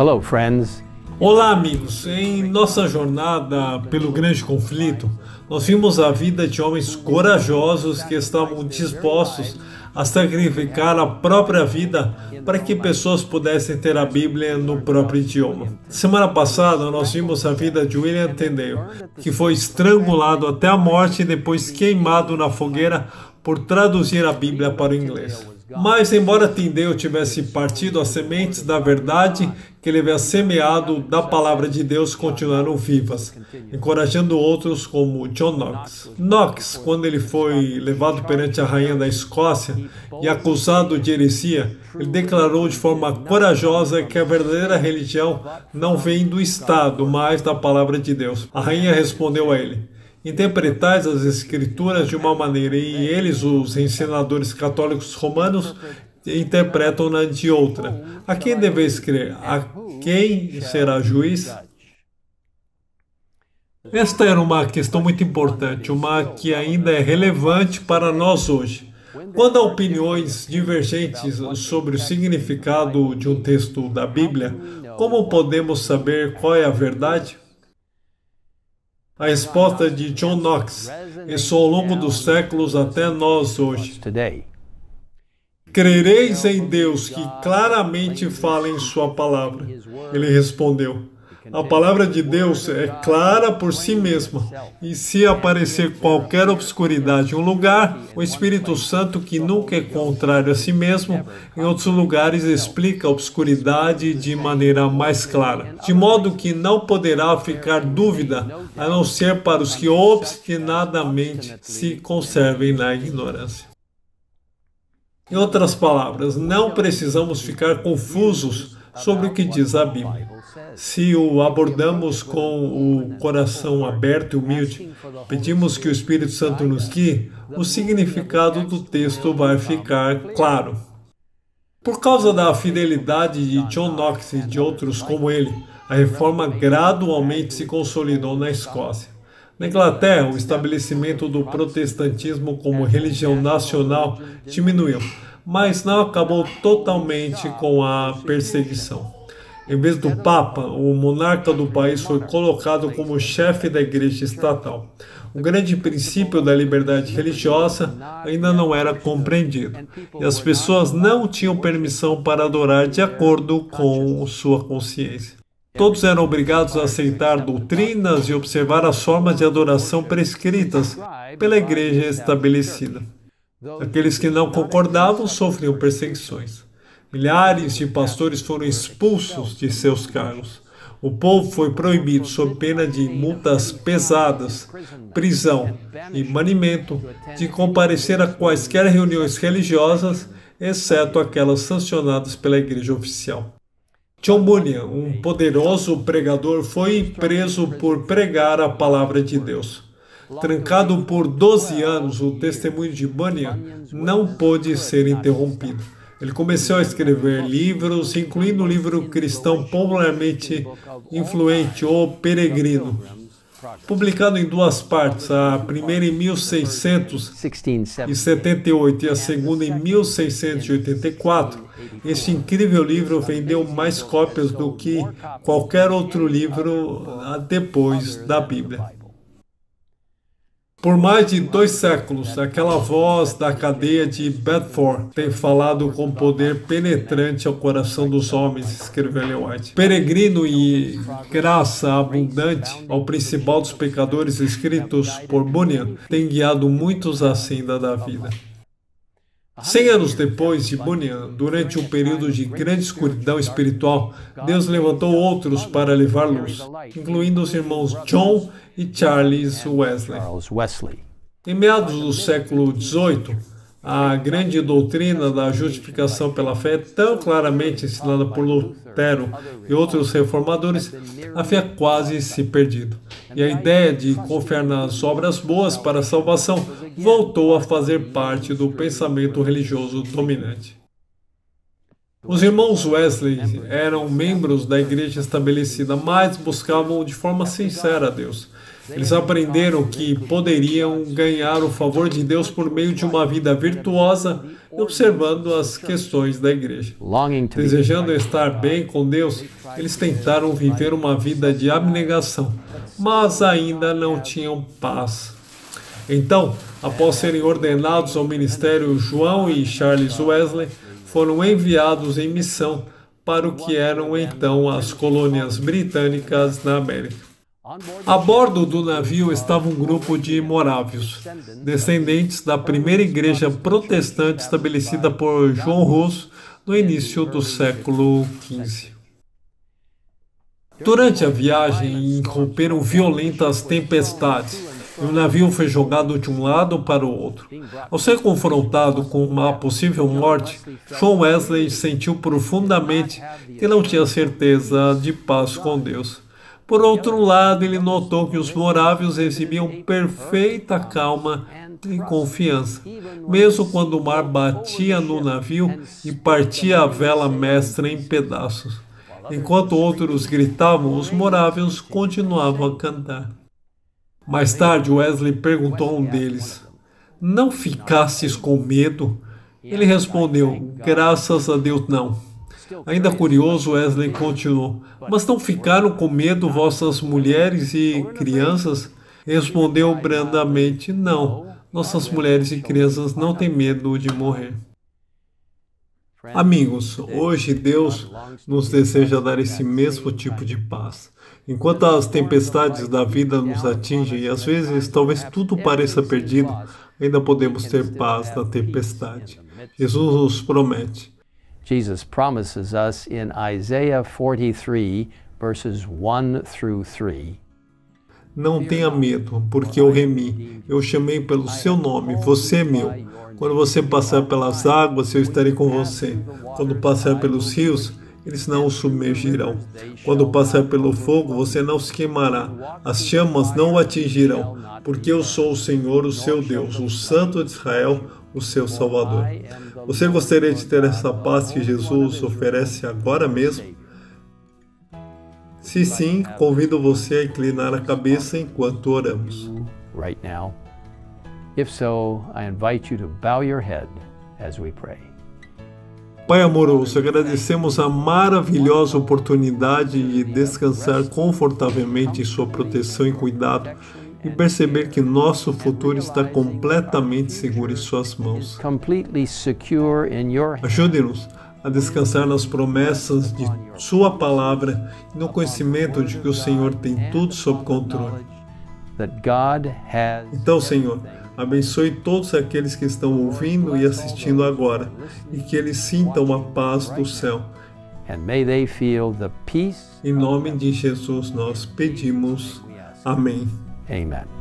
Hello, friends. Olá, amigos! Em nossa jornada pelo grande conflito, nós vimos a vida de homens corajosos que estavam dispostos a sacrificar a própria vida para que pessoas pudessem ter a Bíblia no próprio idioma. Semana passada, nós vimos a vida de William Tyndale, que foi estrangulado até a morte e depois queimado na fogueira por traduzir a Bíblia para o inglês. Mas, embora Tyndale tivesse partido as sementes da verdade que ele havia semeado da palavra de Deus, continuaram vivas, encorajando outros como John Knox. Knox, quando ele foi levado perante a rainha da Escócia e acusado de heresia, ele declarou de forma corajosa que a verdadeira religião não vem do Estado, mas da palavra de Deus. A rainha respondeu a ele: interpretais as Escrituras de uma maneira e eles, os ensinadores católicos romanos, interpretam-na de outra. A quem deveis crer? A quem será juiz? Esta era uma questão muito importante, uma que ainda é relevante para nós hoje. Quando há opiniões divergentes sobre o significado de um texto da Bíblia, como podemos saber qual é a verdade? A resposta de John Knox ressoou ao longo dos séculos até nós hoje. Crereis em Deus que claramente fala em sua palavra? Ele respondeu: a palavra de Deus é clara por si mesma, e se aparecer qualquer obscuridade em um lugar, o Espírito Santo, que nunca é contrário a si mesmo, em outros lugares explica a obscuridade de maneira mais clara, de modo que não poderá ficar dúvida, a não ser para os que obstinadamente se conservem na ignorância. Em outras palavras, não precisamos ficar confusos sobre o que diz a Bíblia. Se o abordamos com o coração aberto e humilde, pedimos que o Espírito Santo nos guie, o significado do texto vai ficar claro. Por causa da fidelidade de John Knox e de outros como ele, a reforma gradualmente se consolidou na Escócia. Na Inglaterra, o estabelecimento do protestantismo como religião nacional diminuiu, mas não acabou totalmente com a perseguição. Em vez do Papa, o monarca do país foi colocado como chefe da igreja estatal. O grande princípio da liberdade religiosa ainda não era compreendido, e as pessoas não tinham permissão para adorar de acordo com sua consciência. Todos eram obrigados a aceitar doutrinas e observar as formas de adoração prescritas pela igreja estabelecida. Aqueles que não concordavam sofriam perseguições. Milhares de pastores foram expulsos de seus cargos. O povo foi proibido, sob pena de multas pesadas, prisão e banimento, de comparecer a quaisquer reuniões religiosas, exceto aquelas sancionadas pela igreja oficial. John Bunyan, um poderoso pregador, foi preso por pregar a palavra de Deus. Trancado por 12 anos, o testemunho de Bunyan não pôde ser interrompido. Ele começou a escrever livros, incluindo o livro cristão popularmente influente, O Peregrino, publicado em duas partes, a primeira em 1678 e a segunda em 1684. Este incrível livro vendeu mais cópias do que qualquer outro livro depois da Bíblia. Por mais de 2 séculos, aquela voz da cadeia de Bedford tem falado com poder penetrante ao coração dos homens, escreveu Ellen White. Peregrino e graça abundante ao principal dos pecadores, escritos por Bunyan, tem guiado muitos à senda da vida. 100 anos depois de Bunyan, durante um período de grande escuridão espiritual, Deus levantou outros para levar luz, incluindo os irmãos John e Charles Wesley. Em meados do século XVIII, a grande doutrina da justificação pela fé, tão claramente ensinada por Lutero e outros reformadores, havia quase se perdido. E a ideia de confiar nas obras boas para a salvação voltou a fazer parte do pensamento religioso dominante. Os irmãos Wesley eram membros da igreja estabelecida, mas buscavam de forma sincera a Deus. Eles aprenderam que poderiam ganhar o favor de Deus por meio de uma vida virtuosa e observando as questões da igreja. Desejando estar bem com Deus, eles tentaram viver uma vida de abnegação, mas ainda não tinham paz. Então, após serem ordenados ao ministério, João e Charles Wesley foram enviados em missão para o que eram então as colônias britânicas na América. A bordo do navio estava um grupo de morávios, descendentes da primeira igreja protestante estabelecida por João Hus no início do século XV. Durante a viagem, irromperam violentas tempestades e o navio foi jogado de um lado para o outro. Ao ser confrontado com uma possível morte, John Wesley sentiu profundamente que não tinha certeza de paz com Deus. Por outro lado, ele notou que os morávios exibiam perfeita calma e confiança, mesmo quando o mar batia no navio e partia a vela mestra em pedaços. Enquanto outros gritavam, os morávios continuavam a cantar. Mais tarde, Wesley perguntou a um deles: "Não ficastes com medo?" Ele respondeu: "Graças a Deus, não." Ainda curioso, Wesley continuou: "Mas não ficaram com medo vossas mulheres e crianças?" Respondeu brandamente: "Não, nossas mulheres e crianças não têm medo de morrer." Amigos, hoje Deus nos deseja dar esse mesmo tipo de paz. Enquanto as tempestades da vida nos atingem e às vezes talvez tudo pareça perdido, ainda podemos ter paz na tempestade. Jesus nos promete. Jesus promises us in Isaiah 43, verses 1 through 3. Não tenha medo, porque eu remi. Eu chamei pelo seu nome, você é meu. Quando você passar pelas águas, eu estarei com você. Quando passar pelos rios, eles não o submergirão. Quando passar pelo fogo, você não se queimará. As chamas não o atingirão, porque eu sou o Senhor, o seu Deus, o Santo de Israel, o seu Salvador. Você gostaria de ter essa paz que Jesus oferece agora mesmo? Se sim, convido você a inclinar a cabeça enquanto oramos. Right now. If so, I invite you to bow your head as we pray. Pai amoroso, agradecemos a maravilhosa oportunidade de descansar confortavelmente em sua proteção e cuidado e perceber que nosso futuro está completamente seguro em suas mãos. Ajude-nos a descansar nas promessas de sua palavra e no conhecimento de que o Senhor tem tudo sob controle. Então, Senhor, abençoe todos aqueles que estão ouvindo e assistindo agora, e que eles sintam a paz do céu. Em nome de Jesus nós pedimos. Amém. Amen.